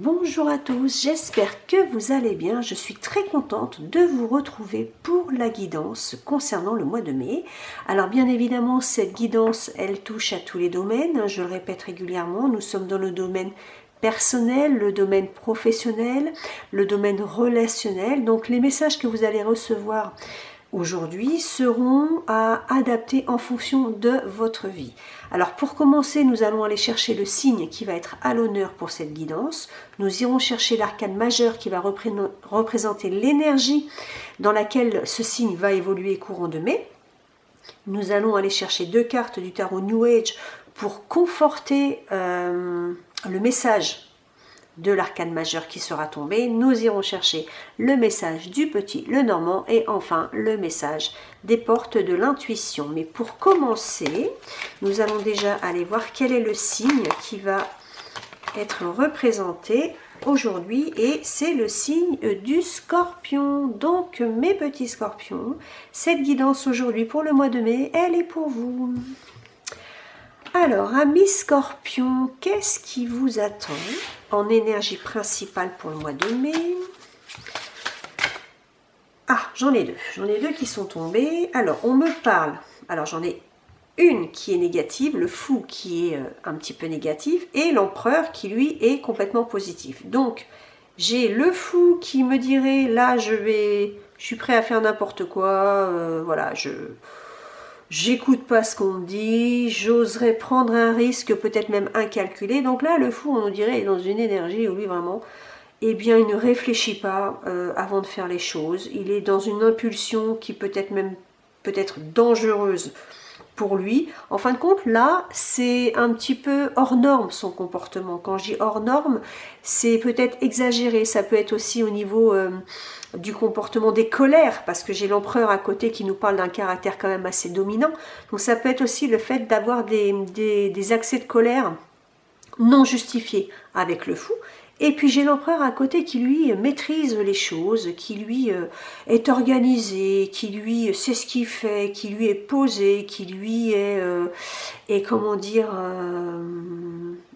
Bonjour à tous, j'espère que vous allez bien. Je suis très contente de vous retrouver pour la guidance concernant le mois de mai. Alors bien évidemment, cette guidance, elle touche à tous les domaines. Je le répète régulièrement, nous sommes dans le domaine personnel, le domaine professionnel, le domaine relationnel. Donc les messages que vous allez recevoir aujourd'hui seront à adapter en fonction de votre vie. Alors pour commencer, nous allons aller chercher le signe qui va être à l'honneur pour cette guidance. Nous irons chercher l'arcane majeur qui va représenter l'énergie dans laquelle ce signe va évoluer courant de mai. Nous allons aller chercher deux cartes du tarot New Age pour conforter le message de l'arcane majeur qui sera tombé. Nous irons chercher le message du petit le normand et enfin le message des portes de l'intuition. Mais pour commencer, nous allons déjà aller voir quel est le signe qui va être représenté aujourd'hui et c'est le signe du scorpion. Donc mes petits scorpions, cette guidance aujourd'hui pour le mois de mai, elle est pour vous. Alors, amis scorpions, qu'est-ce qui vous attend en énergie principale pour le mois de mai? Ah, j'en ai deux qui sont tombés. Alors, on me parle, alors j'en ai une qui est négative, le fou qui est un petit peu négatif, et l'empereur qui lui est complètement positif. Donc, j'ai le fou qui me dirait, là je suis prêt à faire n'importe quoi, voilà, j'écoute pas ce qu'on me dit, j'oserais prendre un risque, peut-être même incalculé. Donc là, le fou, on nous dirait, est dans une énergie où lui, vraiment, eh bien, il ne réfléchit pas avant de faire les choses. Il est dans une impulsion qui peut-être même peut-être dangereuse pour lui. En fin de compte, là, c'est un petit peu hors norme son comportement. Quand je dis hors norme, c'est peut-être exagéré. Ça peut être aussi au niveau du comportement des colères, parce que j'ai l'empereur à côté qui nous parle d'un caractère quand même assez dominant. Donc ça peut être aussi le fait d'avoir des accès de colère non justifiés avec le fou. Et puis j'ai l'empereur à côté qui lui maîtrise les choses, qui lui est organisé, qui lui sait ce qu'il fait, qui lui est posé, qui lui est comment dire,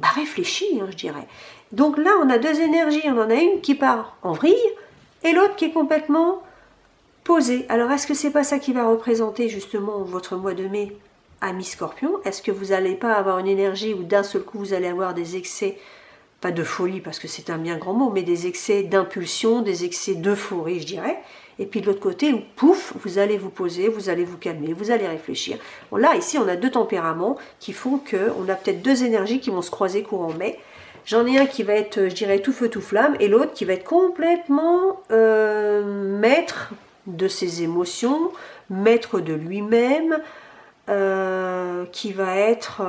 réfléchi, hein, je dirais. Donc là on a deux énergies, on en a une qui part en vrille et l'autre qui est complètement posée. Alors est-ce que c'est pas ça qui va représenter justement votre mois de mai, amis scorpion? Est-ce que vous n'allez pas avoir une énergie où d'un seul coup vous allez avoir des excès, pas de folie parce que c'est un bien grand mot, mais des excès d'impulsion, des excès d'euphorie, je dirais. Et puis de l'autre côté, où pouf, vous allez vous poser, vous allez vous calmer, vous allez réfléchir. Bon, là, ici, on a deux tempéraments qui font qu'on a peut-être deux énergies qui vont se croiser courant mai. J'en ai un qui va être, je dirais, tout feu, tout flamme, et l'autre qui va être complètement maître de ses émotions, maître de lui-même, qui va être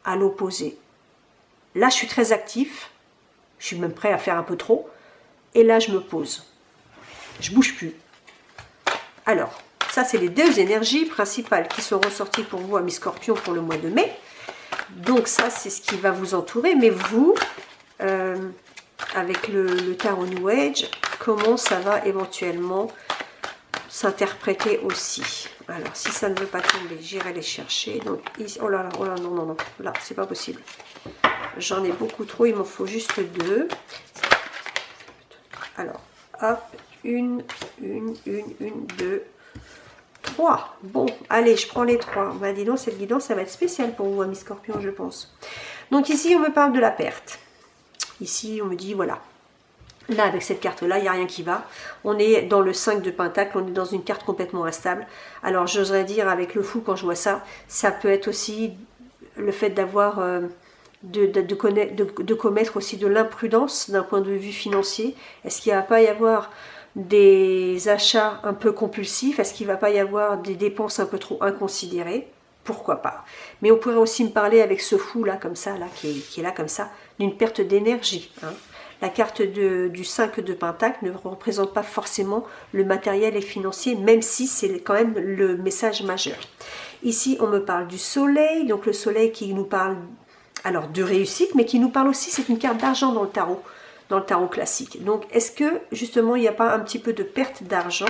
à l'opposé. Là, je suis très actif, je suis même prêt à faire un peu trop, et là, je me pose. Je bouge plus. Alors, ça, c'est les deux énergies principales qui sont ressorties pour vous, amis scorpions, pour le mois de mai. Donc, ça, c'est ce qui va vous entourer. Mais vous, avec le tarot New Age, comment ça va éventuellement s'interpréter aussi? Alors, si ça ne veut pas tomber, j'irai les chercher. Donc, oh là là, non, non, non, là, c'est pas possible. J'en ai beaucoup trop, il m'en faut juste deux. Alors, hop, une, deux, trois. Bon, allez, je prends les trois. Ben, dis donc, cette guidance, ça va être spéciale pour vous, amis scorpions, je pense. Donc ici, on me parle de la perte. Ici, on me dit, voilà. Là, avec cette carte-là, il n'y a rien qui va. On est dans le 5 de Pentacle, on est dans une carte complètement instable. Alors, j'oserais dire, avec le fou, quand je vois ça, ça peut être aussi le fait d'avoir... de commettre aussi de l'imprudence d'un point de vue financier. Est-ce qu'il ne va pas y avoir des achats un peu compulsifs? Est-ce qu'il ne va pas y avoir des dépenses un peu trop inconsidérées? Pourquoi pas? Mais on pourrait aussi me parler avec ce fou là, comme ça, là, qui est là comme ça, d'une perte d'énergie. Hein. La carte du 5 de Pentacle ne représente pas forcément le matériel et financier, même si c'est quand même le message majeur. Ici, on me parle du soleil, donc le soleil qui nous parle alors de réussite, mais qui nous parle aussi, c'est une carte d'argent dans le tarot classique. Donc, est-ce que, justement, il n'y a pas un petit peu de perte d'argent?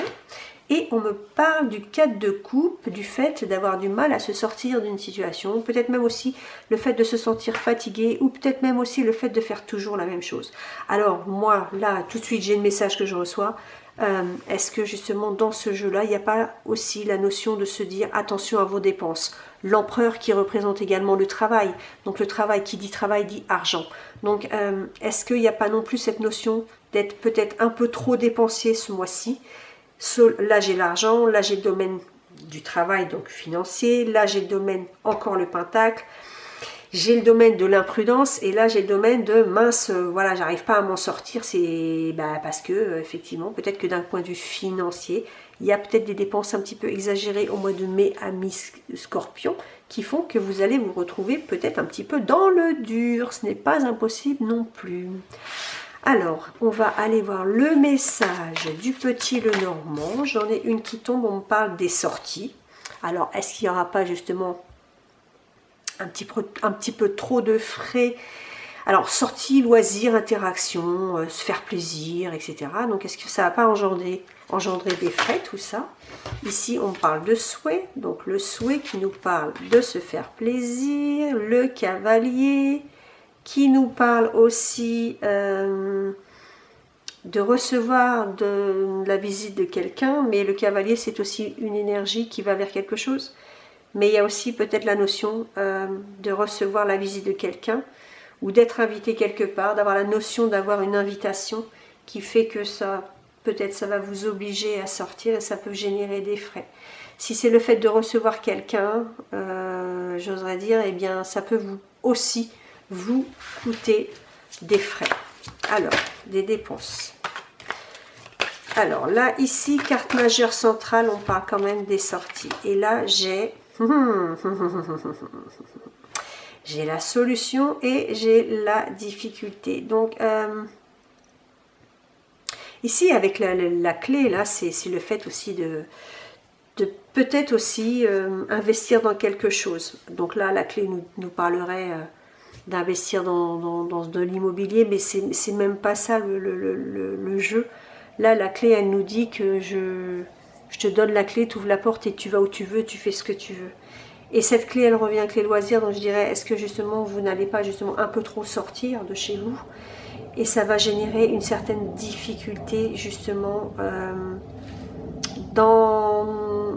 Et on me parle du 4 de coupe, du fait d'avoir du mal à se sortir d'une situation, peut-être même aussi le fait de se sentir fatigué, ou peut-être même aussi le fait de faire toujours la même chose. Alors moi, là, tout de suite, j'ai le message que je reçois. Est-ce que justement dans ce jeu-là, il n'y a pas aussi la notion de se dire attention à vos dépenses? L'empereur qui représente également le travail, donc le travail qui dit travail dit argent. Donc est-ce qu'il n'y a pas non plus cette notion d'être peut-être un peu trop dépensier ce mois-ci? Là j'ai l'argent, là j'ai le domaine du travail, donc financier, là j'ai le domaine encore le pentacle, j'ai le domaine de l'imprudence, et là j'ai le domaine de mince, voilà, j'arrive pas à m'en sortir, c'est parce que effectivement, peut-être que d'un point de vue financier, il y a peut-être des dépenses un petit peu exagérées au mois de mai à mi-scorpion, qui font que vous allez vous retrouver peut-être un petit peu dans le dur, ce n'est pas impossible non plus. Alors, on va aller voir le message du petit Lenormand. J'en ai une qui tombe, on me parle des sorties. Alors, est-ce qu'il n'y aura pas justement un petit peu trop de frais? Alors, sorties, loisirs, interactions, se faire plaisir, etc. Donc, est-ce que ça ne va pas engendrer des frais, tout ça? Ici, on parle de souhait. Donc, le souhait qui nous parle de se faire plaisir. Le cavalier qui nous parle aussi de recevoir de la visite de quelqu'un, mais le cavalier c'est aussi une énergie qui va vers quelque chose, mais il y a aussi peut-être la notion de recevoir la visite de quelqu'un, ou d'être invité quelque part, d'avoir la notion d'avoir une invitation qui fait que ça, peut-être ça va vous obliger à sortir et ça peut générer des frais. Si c'est le fait de recevoir quelqu'un, j'oserais dire, eh bien ça peut aussi vous coûter des frais. Alors, des dépenses. Alors là, ici, carte majeure centrale, on parle quand même des sorties. Et là, j'ai j'ai la solution et j'ai la difficulté. Donc, ici, avec la clé, là, c'est le fait aussi de peut-être aussi investir dans quelque chose. Donc là, la clé nous parlerait d'investir dans de l'immobilier, mais c'est même pas ça le jeu. Là, la clé, elle nous dit que je te donne la clé, tu ouvres la porte et tu vas où tu veux, tu fais ce que tu veux. Et cette clé, elle revient avec les loisirs, donc je dirais, est-ce que justement, vous n'allez pas justement un peu trop sortir de chez vous? Et ça va générer une certaine difficulté, justement, dans...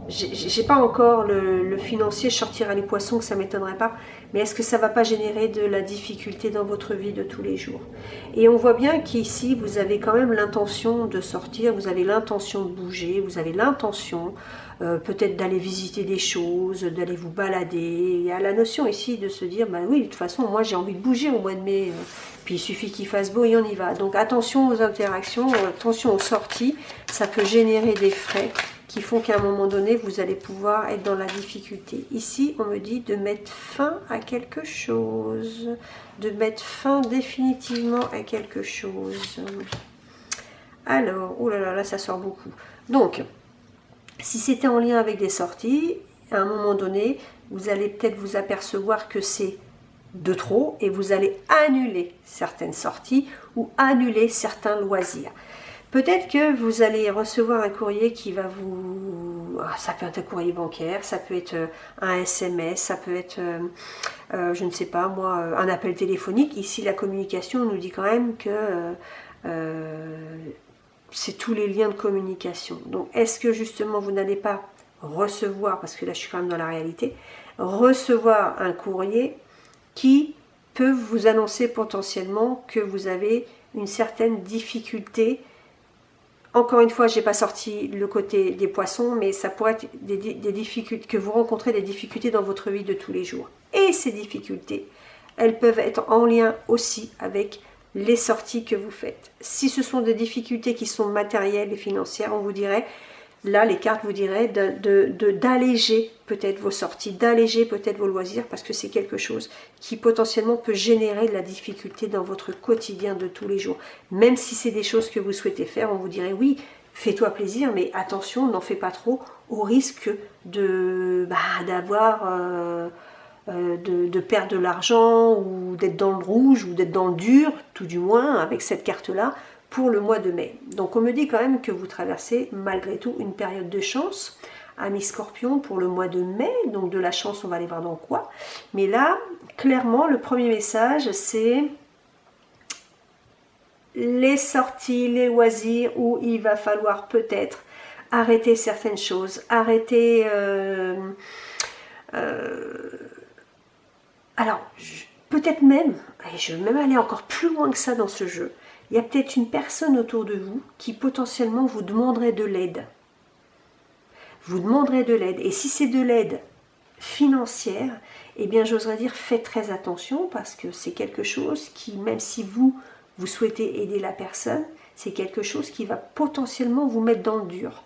J'ai pas encore le financier, je sortirai les poissons, que ça m'étonnerait pas, mais est-ce que ça va pas générer de la difficulté dans votre vie de tous les jours? Et on voit bien qu'ici vous avez quand même l'intention de sortir, vous avez l'intention de bouger, vous avez l'intention peut-être d'aller visiter des choses, d'aller vous balader. Il y a la notion ici de se dire, bah oui, de toute façon moi j'ai envie de bouger au mois de mai, puis il suffit qu'il fasse beau et on y va. Donc attention aux interactions, attention aux sorties, ça peut générer des frais qui font qu'à un moment donné, vous allez pouvoir être dans la difficulté. Ici, on me dit de mettre fin à quelque chose, de mettre fin définitivement à quelque chose. Alors, oh là là, là ça sort beaucoup. Donc, si c'était en lien avec des sorties, à un moment donné, vous allez peut-être vous apercevoir que c'est de trop et vous allez annuler certaines sorties ou annuler certains loisirs. Peut-être que vous allez recevoir un courrier qui va vous... Ça peut être un courrier bancaire, ça peut être un SMS, ça peut être, je ne sais pas moi, un appel téléphonique. Ici, la communication nous dit quand même que c'est tous les liens de communication. Donc, est-ce que justement, vous n'allez pas recevoir, parce que là, je suis quand même dans la réalité, recevoir un courrier qui peut vous annoncer potentiellement que vous avez une certaine difficulté. Encore une fois, je n'ai pas sorti le côté des poissons, mais ça pourrait être des difficultés, que vous rencontrez des difficultés dans votre vie de tous les jours. Et ces difficultés, elles peuvent être en lien aussi avec les sorties que vous faites. Si ce sont des difficultés qui sont matérielles et financières, on vous dirait, là les cartes vous diraient d'alléger peut-être vos sorties, d'alléger peut-être vos loisirs, parce que c'est quelque chose qui potentiellement peut générer de la difficulté dans votre quotidien de tous les jours. Même si c'est des choses que vous souhaitez faire, on vous dirait oui, fais-toi plaisir, mais attention, n'en fais pas trop, au risque de perdre de l'argent, ou d'être dans le rouge, ou d'être dans le dur, tout du moins avec cette carte-là, pour le mois de mai. Donc on me dit quand même que vous traversez malgré tout une période de chance, amis Scorpion, pour le mois de mai. Donc de la chance, on va aller voir dans quoi. Mais là, clairement, le premier message, c'est les sorties, les loisirs, où il va falloir peut-être arrêter certaines choses, arrêter... alors, peut-être même, et je vais même aller encore plus loin que ça dans ce jeu, il y a peut-être une personne autour de vous qui potentiellement vous demanderait de l'aide. Vous demanderez de l'aide. Et si c'est de l'aide financière, eh bien j'oserais dire faites très attention parce que c'est quelque chose qui, même si vous souhaitez aider la personne, c'est quelque chose qui va potentiellement vous mettre dans le dur.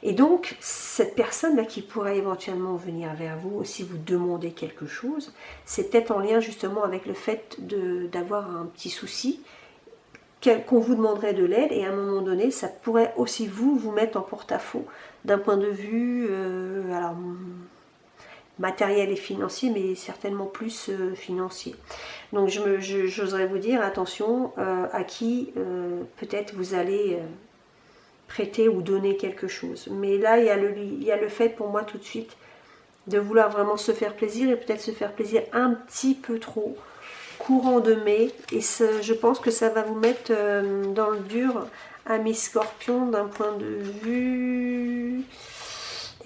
Et donc, cette personne-là qui pourrait éventuellement venir vers vous si vous demandez quelque chose, c'est peut-être en lien justement avec le fait d'avoir un petit souci, qu'on vous demanderait de l'aide, et à un moment donné, ça pourrait aussi vous mettre en porte-à-faux d'un point de vue alors, matériel et financier, mais certainement plus financier. Donc, j'oserais vous dire, attention à qui peut-être vous allez... prêter ou donner quelque chose. Mais là, il y a le fait pour moi tout de suite de vouloir vraiment se faire plaisir et peut-être se faire plaisir un petit peu trop courant de mai. Et je pense que ça va vous mettre dans le dur, amis Scorpion, d'un point de vue...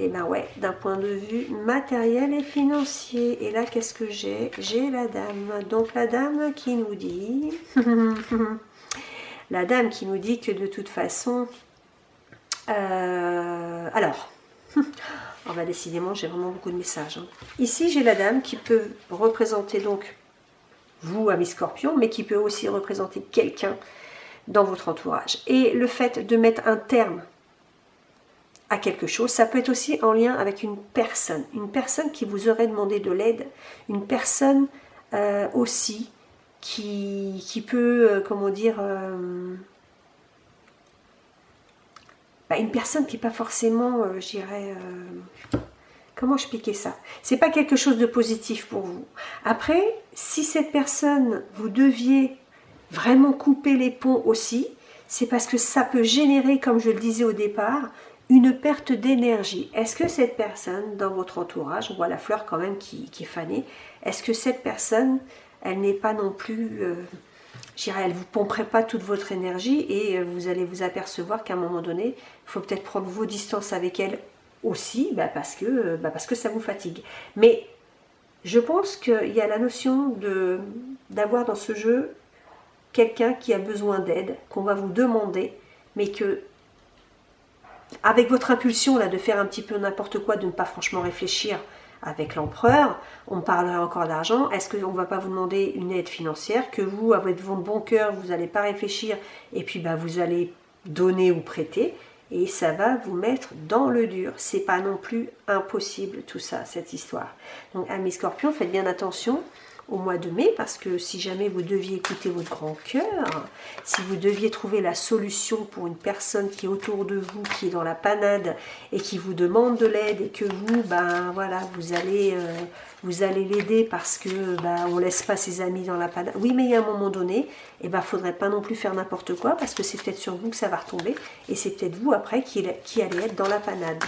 Et ben ouais, d'un point de vue matériel et financier. Et là, qu'est-ce que j'ai? J'ai la dame. Donc la dame qui nous dit... la dame qui nous dit que de toute façon... alors, décidément, j'ai vraiment beaucoup de messages. Hein. Ici, j'ai la dame qui peut représenter donc vous, amis Scorpion, mais qui peut aussi représenter quelqu'un dans votre entourage. Et le fait de mettre un terme à quelque chose, ça peut être aussi en lien avec une personne qui vous aurait demandé de l'aide, une personne aussi qui peut, comment dire... une personne qui n'est pas forcément, je dirais, comment expliquer ça? C'est pas quelque chose de positif pour vous. Après, si cette personne, vous deviez vraiment couper les ponts aussi, c'est parce que ça peut générer, comme je le disais au départ, une perte d'énergie. Est-ce que cette personne, dans votre entourage, on voit la fleur quand même qui est fanée, est-ce que cette personne, elle n'est pas non plus... je dirais, elle ne vous pomperait pas toute votre énergie et vous allez vous apercevoir qu'à un moment donné, il faut peut-être prendre vos distances avec elle aussi, parce que ça vous fatigue. Mais je pense qu'il y a la notion d'avoir dans ce jeu quelqu'un qui a besoin d'aide, qu'on va vous demander, mais que avec votre impulsion là de faire un petit peu n'importe quoi, de ne pas franchement réfléchir, avec l'empereur, on parlera encore d'argent, est-ce qu'on ne va pas vous demander une aide financière, que vous, avec votre bon cœur, vous n'allez pas réfléchir, et puis vous allez donner ou prêter, et ça va vous mettre dans le dur. C'est pas non plus impossible tout ça, cette histoire. Donc amis Scorpion, faites bien attention au mois de mai, parce que si jamais vous deviez écouter votre grand cœur, si vous deviez trouver la solution pour une personne qui est autour de vous, qui est dans la panade et qui vous demande de l'aide, et que vous, voilà, vous allez l'aider parce que on laisse pas ses amis dans la panade. Oui, mais il y a un moment donné, faudrait pas non plus faire n'importe quoi, parce que c'est peut-être sur vous que ça va retomber, et c'est peut-être vous après qui allez être dans la panade.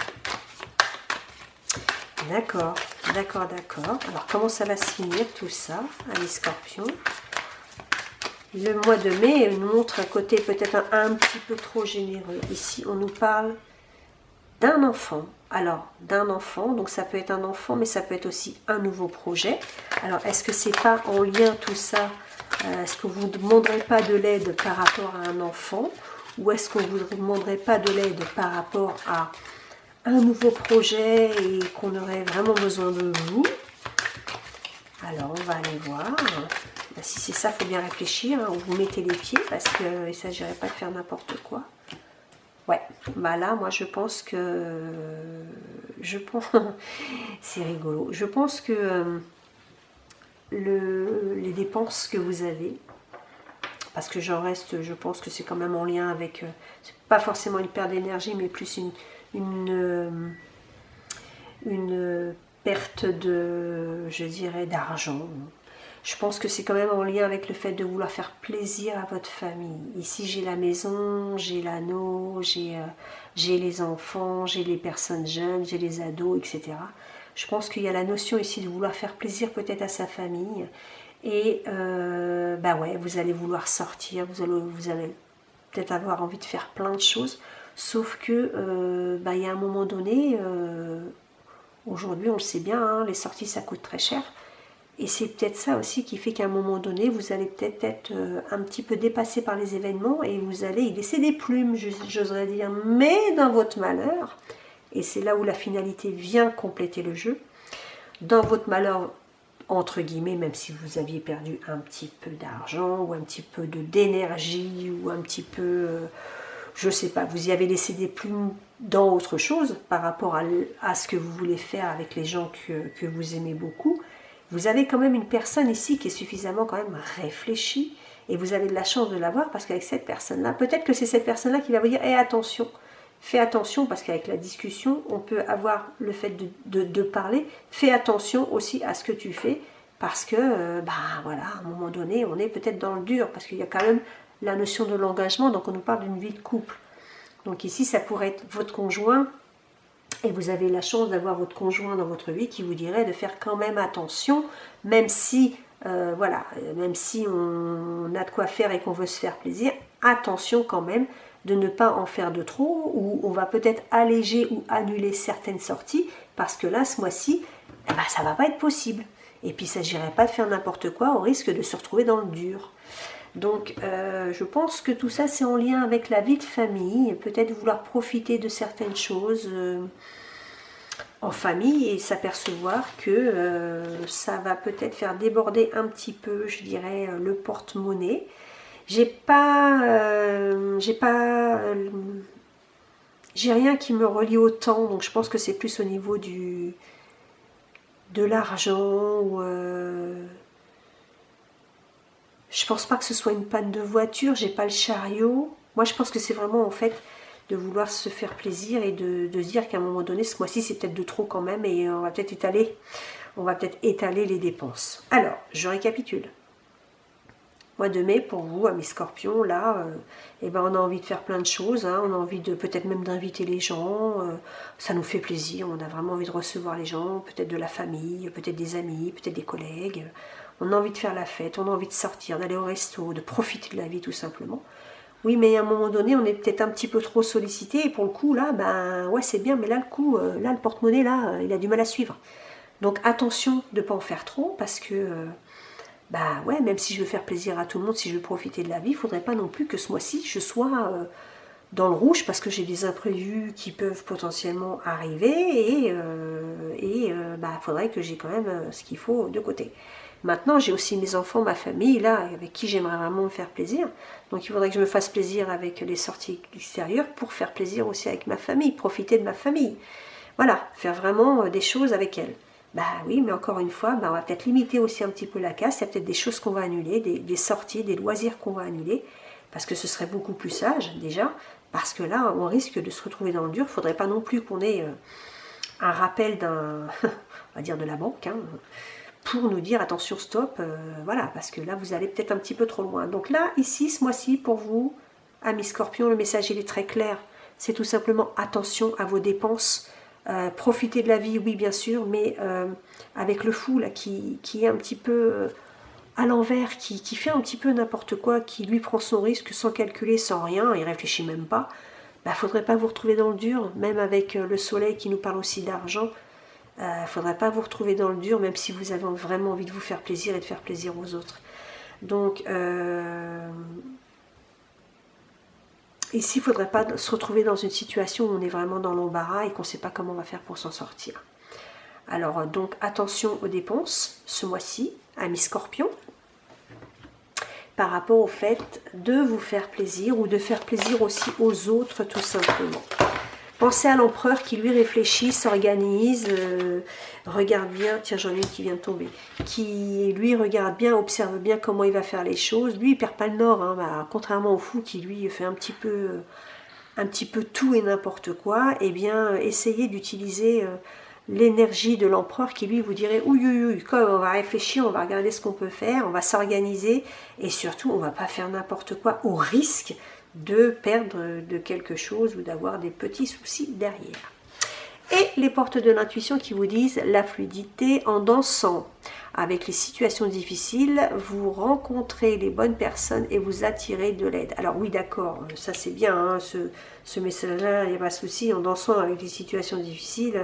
D'accord, d'accord, d'accord. Alors, comment ça va se finir tout ça, amis Scorpion? Le mois de mai nous montre un côté peut-être un petit peu trop généreux. Ici, on nous parle d'un enfant. Alors, d'un enfant, donc ça peut être un enfant, mais ça peut être aussi un nouveau projet. Alors, est-ce que c'est pas en lien tout ça? Est-ce que vous ne demanderez pas de l'aide par rapport à un enfant? Ou est-ce qu'on ne vous demanderait pas de l'aide par rapport à un nouveau projet et qu'on aurait vraiment besoin de vous? Alors on va aller voir. Si c'est ça, il faut bien réfléchir, hein, où vous mettez les pieds, parce qu'il ne s'agirait pas de faire n'importe quoi. Ouais, là moi je pense que c'est rigolo. Je pense que les dépenses que vous avez, parce que j'en reste, je pense que c'est quand même en lien avec, c'est pas forcément une perte d'énergie, mais plus une perte de, je dirais, d'argent. Je pense que c'est quand même en lien avec le fait de vouloir faire plaisir à votre famille. Ici, j'ai la maison, j'ai l'anneau, j'ai les enfants, j'ai les personnes jeunes, j'ai les ados, etc. Je pense qu'il y a la notion ici de vouloir faire plaisir peut-être à sa famille. Et bah ouais, vous allez vouloir sortir, vous allez peut-être avoir envie de faire plein de choses. Sauf que bah, il y a un moment donné, aujourd'hui on le sait bien, hein, les sorties ça coûte très cher. Et c'est peut-être ça aussi qui fait qu'à un moment donné, vous allez peut-être être un petit peu dépassé par les événements et vous allez y laisser des plumes, j'oserais dire. Mais dans votre malheur, et c'est là où la finalité vient compléter le jeu, dans votre malheur, entre guillemets, même si vous aviez perdu un petit peu d'argent ou un petit peu d'énergie ou un petit peu, je sais pas, vous y avez laissé des plumes dans autre chose par rapport à ce que vous voulez faire avec les gens que vous aimez beaucoup. Vous avez quand même une personne ici qui est suffisamment quand même réfléchie et vous avez de la chance de l'avoir parce qu'avec cette personne-là, peut-être que c'est cette personne-là qui va vous dire hey, attention, fais attention parce qu'avec la discussion, on peut avoir le fait de parler. Fais attention aussi à ce que tu fais parce que, bah voilà, à un moment donné, on est peut-être dans le dur parce qu'il y a quand même la notion de l'engagement, donc on nous parle d'une vie de couple. Donc ici, ça pourrait être votre conjoint. Et vous avez la chance d'avoir votre conjoint dans votre vie qui vous dirait de faire quand même attention, même si, voilà, même si on a de quoi faire et qu'on veut se faire plaisir, attention quand même de ne pas en faire de trop, ou on va peut-être alléger ou annuler certaines sorties, parce que là, ce mois-ci, eh ben, ça ne va pas être possible. Et puis, il ne s'agirait pas de faire n'importe quoi, au risque de se retrouver dans le dur. Donc, je pense que tout ça, c'est en lien avec la vie de famille, peut-être vouloir profiter de certaines choses en famille et s'apercevoir que ça va peut-être faire déborder un petit peu, je dirais, le porte-monnaie. J'ai rien qui me relie au temps, donc je pense que c'est plus au niveau de l'argent ou je pense pas que ce soit une panne de voiture, j'ai pas le chariot. Moi, je pense que c'est vraiment en fait de vouloir se faire plaisir et de se dire qu'à un moment donné, ce mois-ci, c'est peut-être de trop quand même et on va peut-être étaler les dépenses. Alors, je récapitule. Mois de mai, pour vous, amis scorpions, là, eh ben, on a envie de faire plein de choses, hein, on a envie de peut-être même d'inviter les gens, ça nous fait plaisir, on a vraiment envie de recevoir les gens, peut-être de la famille, peut-être des amis, peut-être des collègues. On a envie de faire la fête, on a envie de sortir, d'aller au resto, de profiter de la vie tout simplement. Oui, mais à un moment donné, on est peut-être un petit peu trop sollicité et pour le coup, là, ben ouais, c'est bien, mais là, le porte-monnaie, là, il a du mal à suivre. Donc attention de ne pas en faire trop parce que, bah ouais, même si je veux faire plaisir à tout le monde, si je veux profiter de la vie, il ne faudrait pas non plus que ce mois-ci, je sois dans le rouge parce que j'ai des imprévus qui peuvent potentiellement arriver et bah, il faudrait que j'ai quand même ce qu'il faut de côté. Maintenant, j'ai aussi mes enfants, ma famille, là, avec qui j'aimerais vraiment me faire plaisir. Donc, il faudrait que je me fasse plaisir avec les sorties extérieures pour faire plaisir aussi avec ma famille, profiter de ma famille. Voilà, faire vraiment des choses avec elle. Bah oui, mais encore une fois, bah, on va peut-être limiter aussi un petit peu la casse. Il y a peut-être des choses qu'on va annuler, des sorties, des loisirs qu'on va annuler, parce que ce serait beaucoup plus sage, déjà, parce que là, on risque de se retrouver dans le dur. Il ne faudrait pas non plus qu'on ait un rappel d'un, on va dire de la banque, hein, pour nous dire attention stop, voilà, parce que là vous allez peut-être un petit peu trop loin. Donc là, ici, ce mois-ci, pour vous, amis scorpions, le message il est très clair. C'est tout simplement attention à vos dépenses, profitez de la vie, oui bien sûr, mais avec le fou là qui est un petit peu à l'envers, qui fait un petit peu n'importe quoi, qui lui prend son risque sans calculer, sans rien, il réfléchit même pas, bah faudrait pas vous retrouver dans le dur, même avec le soleil qui nous parle aussi d'argent. Il ne faudrait pas vous retrouver dans le dur, même si vous avez vraiment envie de vous faire plaisir et de faire plaisir aux autres. Donc, ici, il ne faudrait pas se retrouver dans une situation où on est vraiment dans l'embarras et qu'on ne sait pas comment on va faire pour s'en sortir. Alors, donc, attention aux dépenses ce mois-ci, amis scorpions, par rapport au fait de vous faire plaisir ou de faire plaisir aussi aux autres, tout simplement. Pensez à l'empereur qui lui réfléchit, s'organise, regarde bien, tiens j'en ai une qui vient de tomber, qui lui regarde bien, observe bien comment il va faire les choses. Lui il perd pas le nord, hein, bah, contrairement au fou qui lui fait un petit peu tout et n'importe quoi. Eh bien essayez d'utiliser l'énergie de l'empereur qui lui vous dirait oui, oui, oui, comme on va réfléchir, on va regarder ce qu'on peut faire, on va s'organiser et surtout on va pas faire n'importe quoi au risque de perdre de quelque chose ou d'avoir des petits soucis derrière. Et les portes de l'intuition qui vous disent la fluidité en dansant. Avec les situations difficiles, vous rencontrez les bonnes personnes et vous attirez de l'aide. Alors oui, d'accord, ça c'est bien, hein, ce message-là, il n'y a pas de souci. En dansant avec les situations difficiles,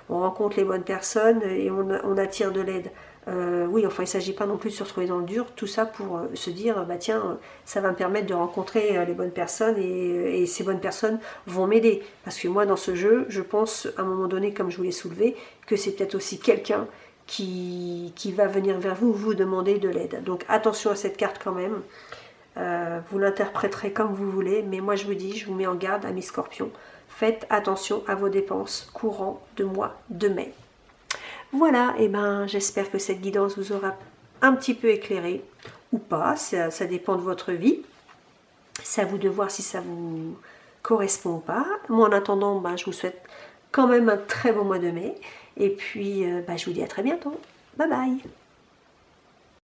on rencontre les bonnes personnes et on attire de l'aide. Oui, enfin, il ne s'agit pas non plus de se retrouver dans le dur, tout ça pour se dire, bah tiens, ça va me permettre de rencontrer les bonnes personnes et ces bonnes personnes vont m'aider. Parce que moi, dans ce jeu, je pense, à un moment donné, comme je vous l'ai soulevé, que c'est peut-être aussi quelqu'un qui va venir vers vous, vous demander de l'aide. Donc attention à cette carte quand même. Vous l'interpréterez comme vous voulez, mais moi je vous dis, je vous mets en garde à mes scorpions. Faites attention à vos dépenses courant de mois de mai. Voilà, et ben j'espère que cette guidance vous aura un petit peu éclairé ou pas, ça dépend de votre vie. C'est à vous de voir si ça vous correspond ou pas. Moi en attendant, ben, je vous souhaite quand même un très bon mois de mai. Et puis je vous dis à très bientôt. Bye bye.